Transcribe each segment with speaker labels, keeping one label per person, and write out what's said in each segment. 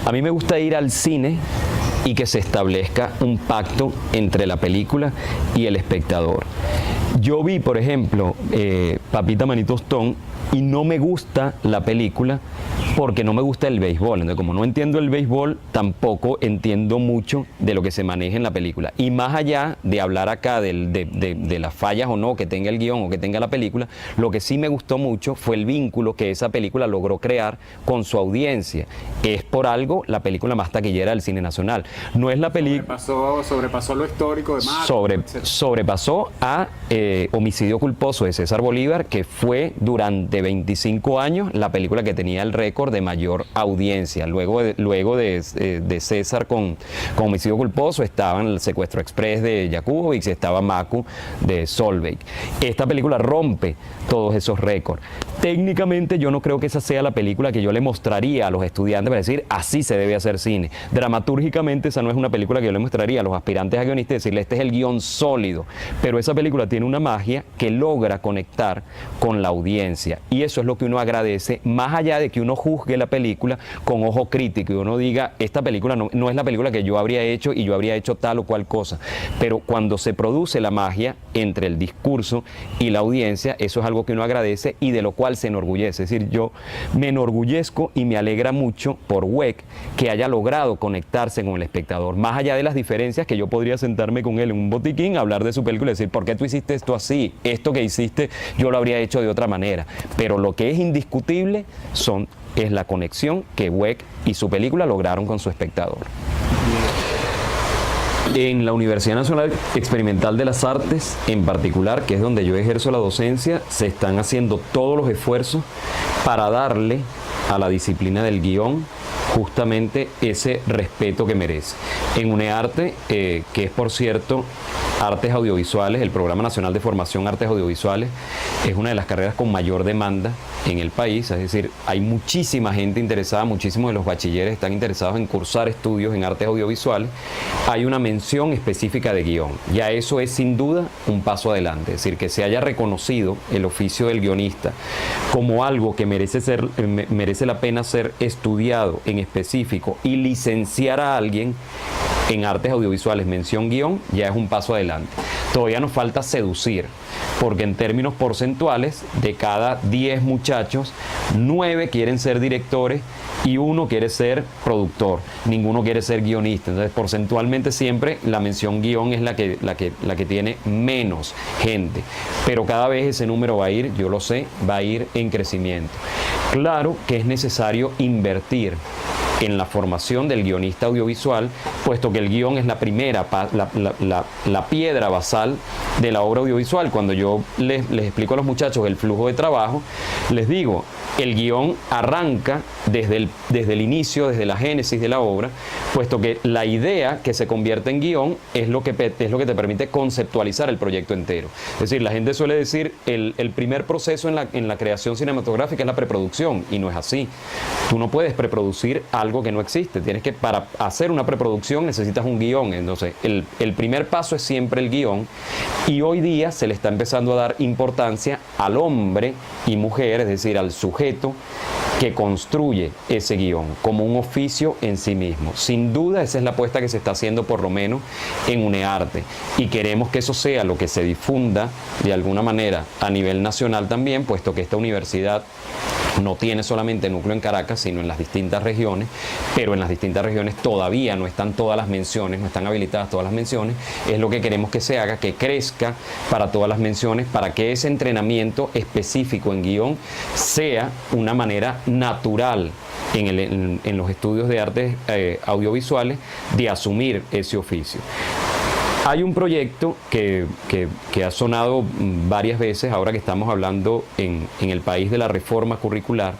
Speaker 1: A mí me gusta ir al cine y que se establezca un pacto entre la película y el espectador. Yo vi, por ejemplo, Papita Manito Stone, y no me gusta la película porque no me gusta el béisbol. Entonces, como no entiendo el béisbol, tampoco entiendo mucho de lo que se maneja en la película. Y más allá de hablar acá de las fallas o no que tenga el guión o que tenga la película, lo que sí me gustó mucho fue el vínculo que esa película logró crear con su audiencia. Es por algo la película más taquillera del cine nacional. No es la película...
Speaker 2: Sobrepasó lo histórico de Marco.
Speaker 1: Sobrepasó a Homicidio Culposo de César Bolívar, que fue durante 25 años la película que tenía el récord de mayor audiencia. Luego de César con Homicidio Culposo estaban el Secuestro Express de Jakubowicz y estaba Macu de Solveig. Esta película rompe todos esos récords. Técnicamente yo no creo que esa sea la película que yo le mostraría a los estudiantes para decir así se debe hacer cine. Dramatúrgicamente esa no es una película que yo le mostraría a los aspirantes a guionistas y decirle este es el guión sólido, pero esa película tiene una magia que logra conectar con la audiencia y eso es lo que uno agradece, más allá de que uno juzgue la película con ojo crítico y uno diga esta película no es la película que yo habría hecho y yo habría hecho tal o cual cosa, pero cuando se produce la magia entre el discurso y la audiencia, eso es algo que uno agradece y de lo cual se enorgullece. Es decir, yo me enorgullezco y me alegra mucho por Weck que haya logrado conectarse con el espectador, más allá de las diferencias que yo podría sentarme con él en un botiquín, hablar de su película y decir, ¿por qué tú hiciste esto así? Esto que hiciste yo lo habría hecho de otra manera. Pero lo que es indiscutible es la conexión que Weck y su película lograron con su espectador. En la Universidad Nacional Experimental de las Artes, en particular, que es donde yo ejerzo la docencia, se están haciendo todos los esfuerzos para darle a la disciplina del guión justamente ese respeto que merece. En UNEARTE, que es por cierto Artes Audiovisuales, el Programa Nacional de Formación Artes Audiovisuales, es una de las carreras con mayor demanda en el país, es decir, hay muchísima gente interesada, muchísimos de los bachilleres están interesados en cursar estudios en artes audiovisuales, hay una mención específica de guión, ya eso es sin duda un paso adelante, es decir, que se haya reconocido el oficio del guionista como algo que merece la pena ser estudiado en específico y licenciar a alguien en artes audiovisuales, mención guión, ya es un paso adelante. Todavía nos falta seducir, porque en términos porcentuales, de cada 10 muchachos, 9 quieren ser directores y 1 quiere ser productor, ninguno quiere ser guionista. Entonces, porcentualmente siempre la mención guión es la que tiene menos gente, pero cada vez ese número va a ir, yo lo sé, va a ir en crecimiento. Claro que es necesario invertir en la formación del guionista audiovisual, puesto que el guión es la primera, la piedra basal de la obra audiovisual. Cuando yo les explico a los muchachos el flujo de trabajo, les digo, el guión arranca desde el inicio, desde la génesis de la obra, puesto que la idea que se convierte en guión es lo que te permite conceptualizar el proyecto entero. Es decir, la gente suele decir, el primer proceso en la creación cinematográfica es la preproducción, y no es así. Tú no puedes preproducir algo que no existe. Para hacer una preproducción necesitas un guión. Entonces, el primer paso es siempre el guión, y hoy día se le está empezando a dar importancia al hombre y mujer, es decir, al sujeto que construye ese guión como un oficio en sí mismo. Sin duda esa es la apuesta que se está haciendo por lo menos en UNEARTE, y queremos que eso sea lo que se difunda de alguna manera a nivel nacional también, puesto que esta universidad no tiene solamente núcleo en Caracas, sino en las distintas regiones, pero en las distintas regiones todavía no están todas las menciones, no están habilitadas todas las menciones. Es lo que queremos que se haga, que crezca para todas las menciones, para que ese entrenamiento específico en guión sea una manera natural en los estudios de artes audiovisuales de asumir ese oficio. Hay un proyecto que ha sonado varias veces ahora que estamos hablando en el país de la reforma curricular,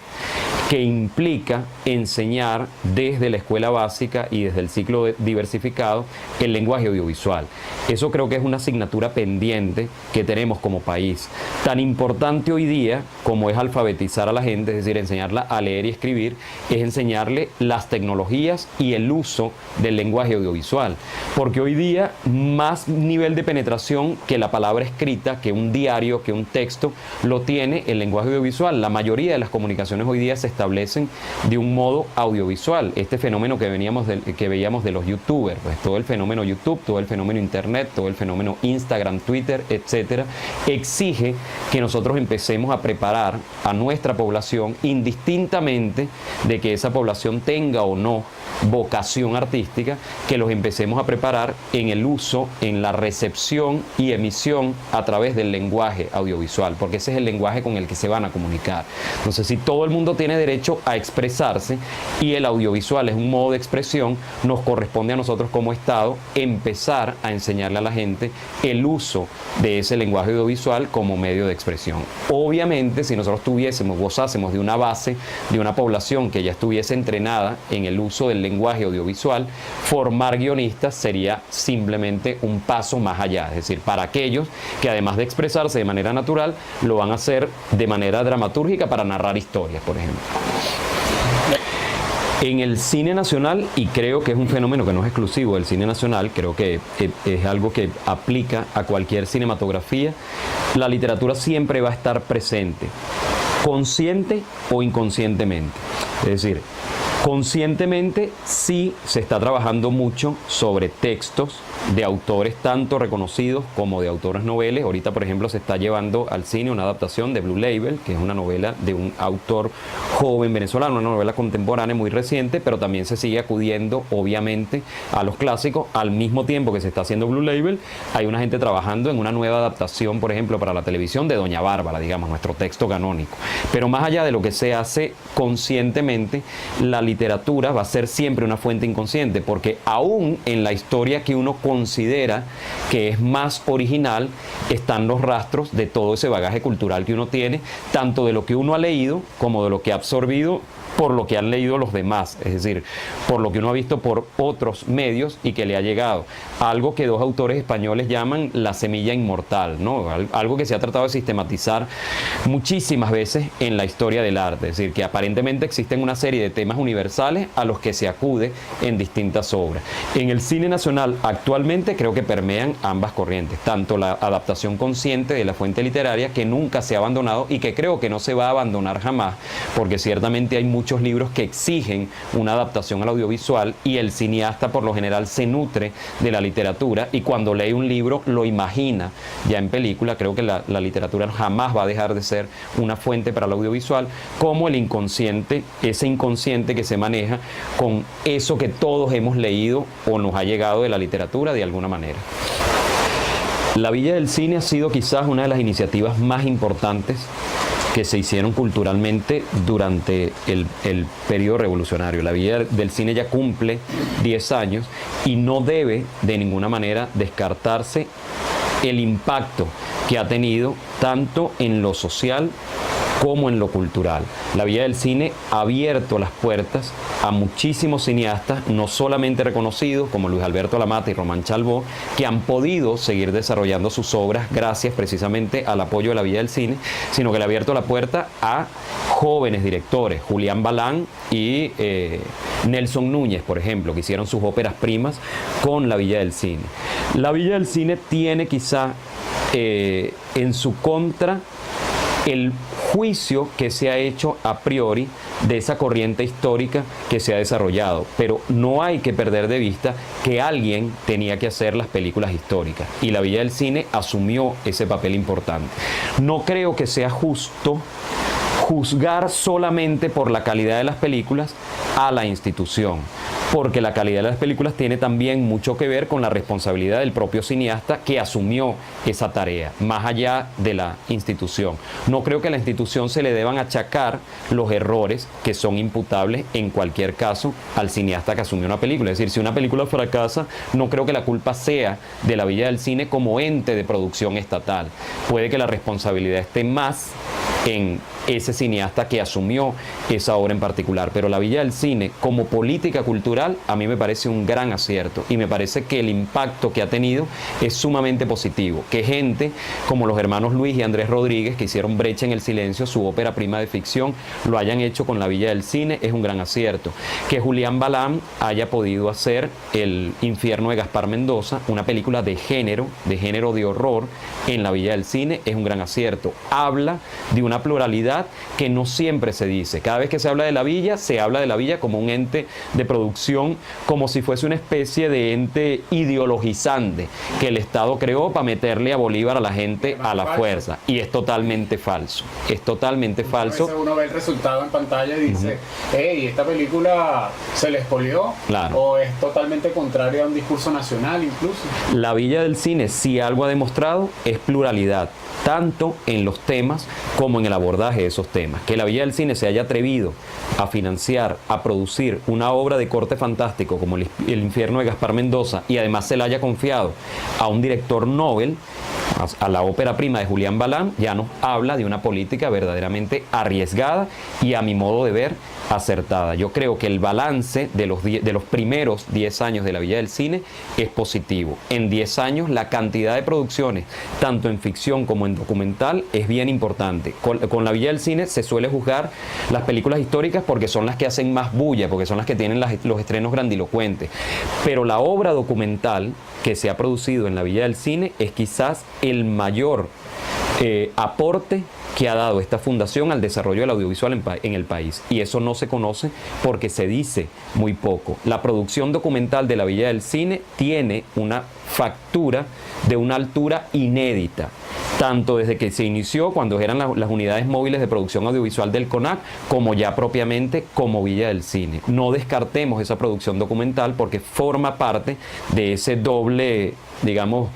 Speaker 1: que implica enseñar desde la escuela básica y desde el ciclo diversificado el lenguaje audiovisual. Eso creo que es una asignatura pendiente que tenemos como país. Tan importante hoy día como es alfabetizar a la gente, es decir, enseñarla a leer y escribir, es enseñarle las tecnologías y el uso del lenguaje audiovisual. Porque hoy día más nivel de penetración que la palabra escrita, que un diario, que un texto, lo tiene el lenguaje audiovisual. La mayoría de las comunicaciones hoy día se está establecen de un modo audiovisual. Este fenómeno que veíamos de los youtubers, pues todo el fenómeno YouTube, todo el fenómeno internet, todo el fenómeno Instagram, Twitter, etcétera, exige que nosotros empecemos a preparar a nuestra población, indistintamente de que esa población tenga o no vocación artística, que los empecemos a preparar en el uso, en la recepción y emisión a través del lenguaje audiovisual, porque ese es el lenguaje con el que se van a comunicar. Entonces, si todo el mundo tiene derecho a expresarse y el audiovisual es un modo de expresión, nos corresponde a nosotros como Estado empezar a enseñarle a la gente el uso de ese lenguaje audiovisual como medio de expresión. Obviamente, si nosotros gozásemos de una base, de una población que ya estuviese entrenada en el uso del lenguaje audiovisual, formar guionistas sería simplemente un paso más allá. Es decir, para aquellos que además de expresarse de manera natural, lo van a hacer de manera dramatúrgica para narrar historias, por ejemplo. En el cine nacional, y creo que es un fenómeno que no es exclusivo del cine nacional, creo que es algo que aplica a cualquier cinematografía, la literatura siempre va a estar presente, consciente o inconscientemente. Es decir, conscientemente sí se está trabajando mucho sobre textos de autores tanto reconocidos como de autores noveles. Ahorita, por ejemplo, se está llevando al cine una adaptación de Blue Label, que es una novela de un autor joven venezolano, una novela contemporánea muy reciente, pero también se sigue acudiendo, obviamente, a los clásicos. Al mismo tiempo que se está haciendo Blue Label, hay una gente trabajando en una nueva adaptación, por ejemplo, para la televisión de Doña Bárbara, digamos, nuestro texto canónico. Pero más allá de lo que se hace conscientemente, la literatura va a ser siempre una fuente inconsciente, porque aún en la historia que uno considera que es más original, están los rastros de todo ese bagaje cultural que uno tiene, tanto de lo que uno ha leído como de lo que ha absorbido por lo que han leído los demás, es decir, por lo que uno ha visto por otros medios y que le ha llegado. Algo que dos autores españoles llaman la semilla inmortal, ¿no? Algo que se ha tratado de sistematizar muchísimas veces en la historia del arte, es decir, que aparentemente existen una serie de temas universales a los que se acude en distintas obras. En el cine nacional actualmente creo que permean ambas corrientes, tanto la adaptación consciente de la fuente literaria, que nunca se ha abandonado y que creo que no se va a abandonar jamás, porque ciertamente hay muchos libros que exigen una adaptación al audiovisual y el cineasta por lo general se nutre de la literatura y cuando lee un libro lo imagina ya en película. Creo que la literatura jamás va a dejar de ser una fuente para el audiovisual, como el inconsciente, ese inconsciente que se maneja con eso que todos hemos leído o nos ha llegado de la literatura de alguna manera. La Villa del Cine ha sido quizás una de las iniciativas más importantes que se hicieron culturalmente durante el periodo revolucionario. La Villa del Cine ya cumple 10 años y no debe de ninguna manera descartarse el impacto que ha tenido tanto en lo social como en lo cultural. La Villa del Cine ha abierto las puertas a muchísimos cineastas, no solamente reconocidos como Luis Alberto Lamata y Román Chalbaud, que han podido seguir desarrollando sus obras gracias precisamente al apoyo de la Villa del Cine, sino que le ha abierto la puerta a jóvenes directores, Julián Balán y Nelson Núñez, por ejemplo, que hicieron sus óperas primas con la Villa del Cine. La Villa del Cine tiene quizá en su contra el juicio que se ha hecho a priori de esa corriente histórica que se ha desarrollado, pero no hay que perder de vista que alguien tenía que hacer las películas históricas y la Villa del Cine asumió ese papel importante. No creo que sea justo juzgar solamente por la calidad de las películas a la institución, porque la calidad de las películas tiene también mucho que ver con la responsabilidad del propio cineasta que asumió esa tarea, más allá de la institución. No creo que a la institución se le deban achacar los errores que son imputables en cualquier caso al cineasta que asumió una película. Es decir, si una película fracasa, no creo que la culpa sea de la Villa del Cine como ente de producción estatal. Puede que la responsabilidad esté más en ese cineasta que asumió esa obra en particular, pero la Villa del Cine como política cultural a mí me parece un gran acierto y me parece que el impacto que ha tenido es sumamente positivo. Que gente como los hermanos Luis y Andrés Rodríguez, que hicieron Brecha en el Silencio, su ópera prima de ficción, lo hayan hecho con la Villa del Cine es un gran acierto. Que Julián Balán haya podido hacer El Infierno de Gaspar Mendoza, una película de género de horror en la Villa del Cine, es un gran acierto. Habla de una una pluralidad que no siempre se dice. Cada vez que se habla de la villa, se habla de la villa como un ente de producción, como si fuese una especie de ente ideologizante que el Estado creó para meterle a Bolívar a la gente a la fuerza. Y es totalmente falso. Es totalmente falso.
Speaker 2: A veces uno ve el resultado en pantalla y dice, hey, esta película se le expolió,
Speaker 1: claro,
Speaker 2: o es totalmente contraria a un discurso nacional incluso.
Speaker 1: La Villa del Cine, si algo ha demostrado, es pluralidad, tanto en los temas como en el abordaje de esos temas. Que la Villa del Cine se haya atrevido a financiar, a producir una obra de corte fantástico como El infierno de Gaspar Mendoza, y además se la haya confiado a un director Nobel, a la ópera prima de Julián Balán, ya nos habla de una política verdaderamente arriesgada y, a mi modo de ver, acertada. Yo creo que el balance de los primeros 10 años de la Villa del Cine es positivo. En 10 años la cantidad de producciones, tanto en ficción como en documental, es bien importante. Con la Villa del Cine se suele juzgar las películas históricas porque son las que hacen más bulla, porque son las que tienen los estrenos grandilocuentes. Pero la obra documental que se ha producido en la Villa del Cine es quizás el mayor aporte que ha dado esta fundación al desarrollo del audiovisual en el país. Y eso no se conoce porque se dice muy poco. La producción documental de la Villa del Cine tiene una factura de una altura inédita, tanto desde que se inició, cuando eran las unidades móviles de producción audiovisual del CONAC, como ya propiamente como Villa del Cine. No descartemos esa producción documental porque forma parte de ese doble, digamos,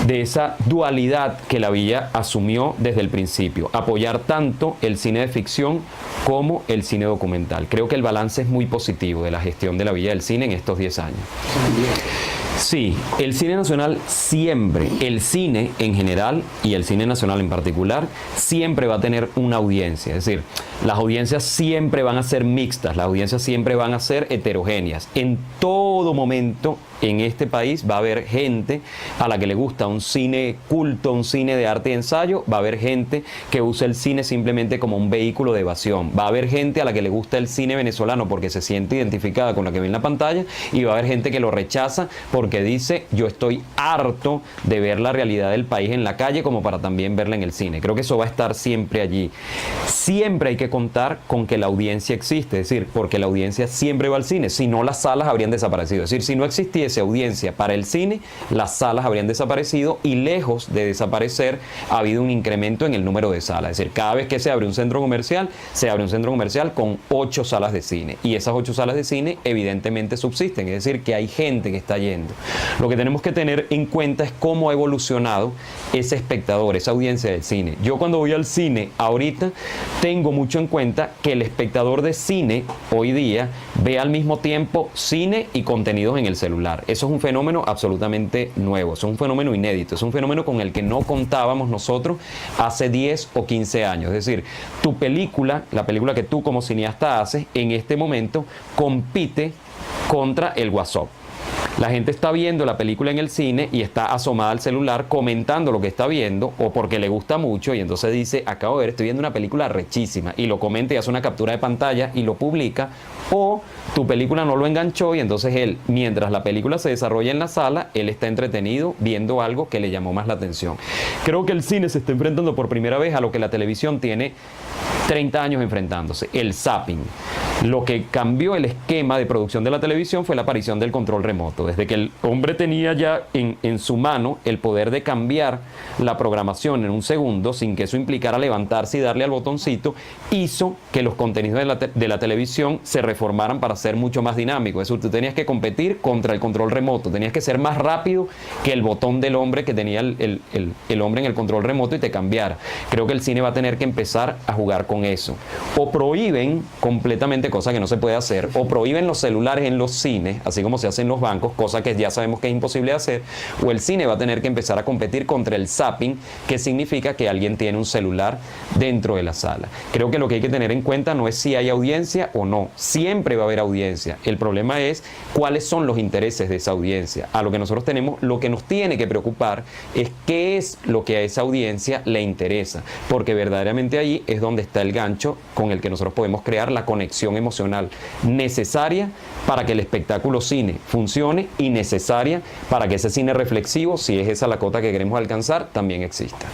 Speaker 1: de esa dualidad que la Villa asumió desde el principio, apoyar tanto el cine de ficción como el cine documental. Creo que el balance es muy positivo de la gestión de la Villa del Cine en estos 10 años. Sí, el cine nacional siempre, el cine en general y el cine nacional en particular, siempre va a tener una audiencia. Es decir, las audiencias siempre van a ser mixtas, las audiencias siempre van a ser heterogéneas. En todo momento en este país va a haber gente a la que le gusta un cine culto, un cine de arte y ensayo, va a haber gente que usa el cine simplemente como un vehículo de evasión, va a haber gente a la que le gusta el cine venezolano porque se siente identificada con la que ve en la pantalla, y va a haber gente que lo rechaza porque dice, yo estoy harto de ver la realidad del país en la calle como para también verla en el cine. Creo que eso va a estar siempre allí. Siempre hay que contar con que la audiencia existe, es decir, porque la audiencia siempre va al cine, si no las salas habrían desaparecido. Es decir, si no existiese audiencia para el cine, las salas habrían desaparecido, y lejos de desaparecer ha habido un incremento en el número de salas. Es decir, cada vez que se abre un centro comercial, se abre un centro comercial con 8 salas de cine, y esas 8 salas de cine evidentemente subsisten, es decir, que hay gente que está yendo. Lo que tenemos que tener en cuenta es cómo ha evolucionado ese espectador, esa audiencia del cine. Yo cuando voy al cine ahorita tengo mucho en cuenta que el espectador de cine hoy día ve al mismo tiempo cine y contenidos en el celular. Eso es un fenómeno absolutamente nuevo, eso es un fenómeno inédito, es un fenómeno con el que no contábamos nosotros hace 10 o 15 años. Es decir, tu película, la película que tú como cineasta haces, en este momento compite contra el WhatsApp. La gente está viendo la película en el cine y está asomada al celular comentando lo que está viendo, o porque le gusta mucho y entonces dice, acabo de ver, estoy viendo una película rechísima, y lo comenta y hace una captura de pantalla y lo publica. O tu película no lo enganchó y entonces él, mientras la película se desarrolla en la sala, él está entretenido viendo algo que le llamó más la atención. Creo que el cine se está enfrentando por primera vez a lo que la televisión tiene 30 años enfrentándose, el zapping. Lo que cambió el esquema de producción de la televisión fue la aparición del control remoto. Desde que el hombre tenía ya en su mano el poder de cambiar la programación en un segundo, sin que eso implicara levantarse y darle al botoncito, hizo que los contenidos de la televisión se reformaran para ser mucho más dinámicos. Es decir, tú tenías que competir contra el control remoto, tenías que ser más rápido que el botón del hombre que tenía el hombre en el control remoto y te cambiara. Creo que el cine va a tener que empezar a jugar con eso. O prohíben completamente, cosa que no se puede hacer, o prohíben los celulares en los cines, así como se hace en los bancos, cosa que ya sabemos que es imposible de hacer, o el cine va a tener que empezar a competir contra el zapping, que significa que alguien tiene un celular dentro de la sala. Creo que lo que hay que tener en cuenta no es si hay audiencia o no, siempre va a haber audiencia. El problema es cuáles son los intereses de esa audiencia. A lo que nosotros tenemos, lo que nos tiene que preocupar es qué es lo que a esa audiencia le interesa, porque verdaderamente ahí es donde está el gancho con el que nosotros podemos crear la conexión emocional necesaria para que el espectáculo cine funcione, y necesaria para que ese cine reflexivo, si es esa la cota que queremos alcanzar, también exista.